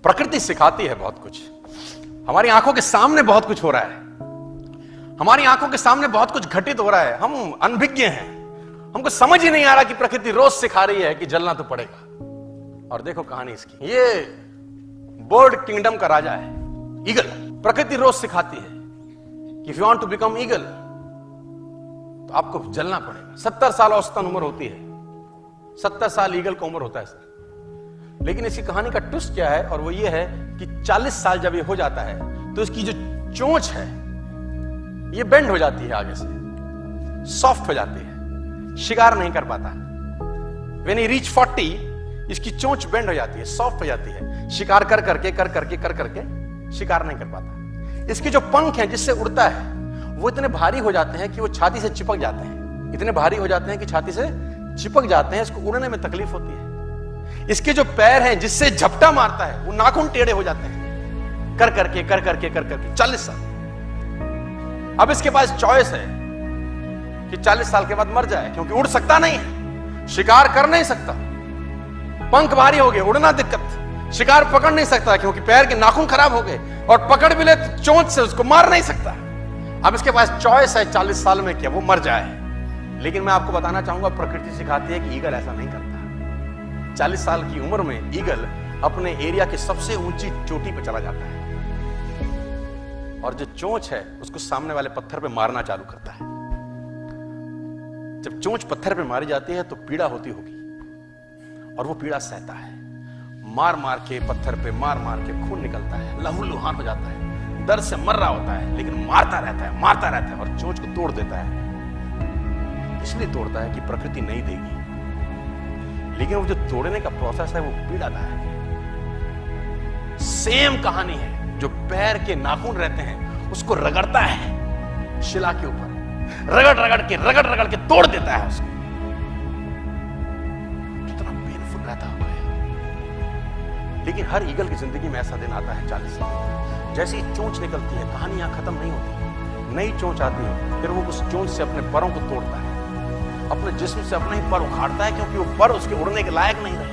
प्रकृति सिखाती है बहुत कुछ। हमारी आंखों के सामने बहुत कुछ हो रहा है, हमारी आंखों के सामने बहुत कुछ घटित हो रहा है, हम अनभिज्ञ हैं, हमको समझ ही नहीं आ रहा कि प्रकृति रोज सिखा रही है कि जलना तो पड़ेगा। और देखो कहानी इसकी, ये बर्ड किंगडम का राजा है ईगल। प्रकृति रोज सिखाती है कि if you want to become eagle तो आपको जलना पड़ेगा। 70 साल औसतन उम्र होती है, 70 साल ईगल का उम्र होता है सर। लेकिन इसकी कहानी का ट्विस्ट क्या है, और वो ये है कि 40 साल जब ये हो जाता है तो इसकी जो चोंच है ये बेंड हो जाती है, आगे से सॉफ्ट हो जाती है, शिकार नहीं कर पाता। व्हेन ही रीच 40 इसकी चोंच बेंड हो जाती है, सॉफ्ट हो जाती है, शिकार कर करके शिकार नहीं कर पाता। इसके जो पंख हैं जिससे उड़ता है वो इतने भारी हो जाते हैं कि वो छाती से चिपक जाते हैं, इतने भारी हो जाते हैं कि छाती से चिपक जाते हैं, इसको उड़ने में तकलीफ होती है। इसके जो पैर हैं जिससे झपटा मारता है वो नाखून टेढ़े हो जाते हैं, कर करके 40 साल। अब इसके पास चॉइस है कि 40 साल के बाद मर जाए, क्योंकि उड़ सकता नहीं है, शिकार कर नहीं सकता, पंख भारी हो गए, उड़ना दिक्कत, शिकार पकड़ नहीं सकता क्योंकि पैर के नाखून खराब हो गए, और पकड़ भी ले तो चोंच से उसको मार नहीं सकता। अब इसके पास चॉइस है 40 साल में क्या वो मर जाए। लेकिन मैं आपको बताना चाहूंगा प्रकृति सिखाती है कि ईगल ऐसा नहीं करता। 40 साल की उम्र में ईगल अपने एरिया की सबसे ऊंची चोटी पर चला जाता है और जो चोंच है उसको सामने वाले पत्थर पे मारना चालू करता है। जब चोंच पत्थर पे मारी जाती है तो पीड़ा होती होगी, और वो पीड़ा सहता है, मार मार के पत्थर पे मार के खून निकलता है, लहूलुहान हो जाता है, दर्द से मर रहा होता है, लेकिन मारता रहता है और चोंच को तोड़ देता है। इसलिए तोड़ता है कि प्रकृति नहीं देगी, लेकिन वो जो तोड़ने का प्रोसेस है वो पीड़ादायक है। सेम कहानी है, जो पैर के नाखून रहते हैं उसको रगड़ता है शिला के ऊपर, रगड़ के तोड़ देता है उसको। कितना पेनफुल रहता होगा। लेकिन हर ईगल की जिंदगी में ऐसा दिन आता है 40 साल, जैसे ही चोंच निकलती है कहानी यहां खत्म नहीं होती, नई चोंच आती है, फिर वो उस चोंच से अपने परों को तोड़ता है, अपने जिस्म से अपने ही पर उखाड़ता है, क्योंकि वो पर उसके उड़ने के लायक नहीं रहे।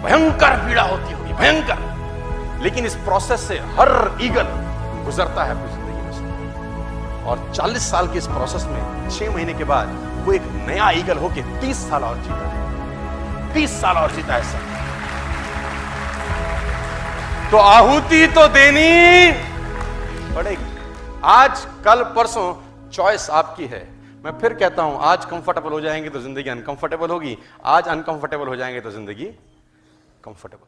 भयंकर पीड़ा होती होगी, भयंकर। लेकिन इस प्रोसेस से हर ईगल गुजरता है अपनी जिंदगी में से, और 40 साल के इस प्रोसेस में 6 महीने के बाद वो एक नया ईगल होके 30 साल और जीता है, 30 साल और जीता है सर। तो आहुति तो देनी पड़ेगी। आज कल परसों चॉइस आपकी है। मैं फिर कहता हूं, आज कंफर्टेबल हो जाएंगे तो जिंदगी अनकंफर्टेबल होगी, आज अनकंफर्टेबल हो जाएंगे तो जिंदगी कंफर्टेबल।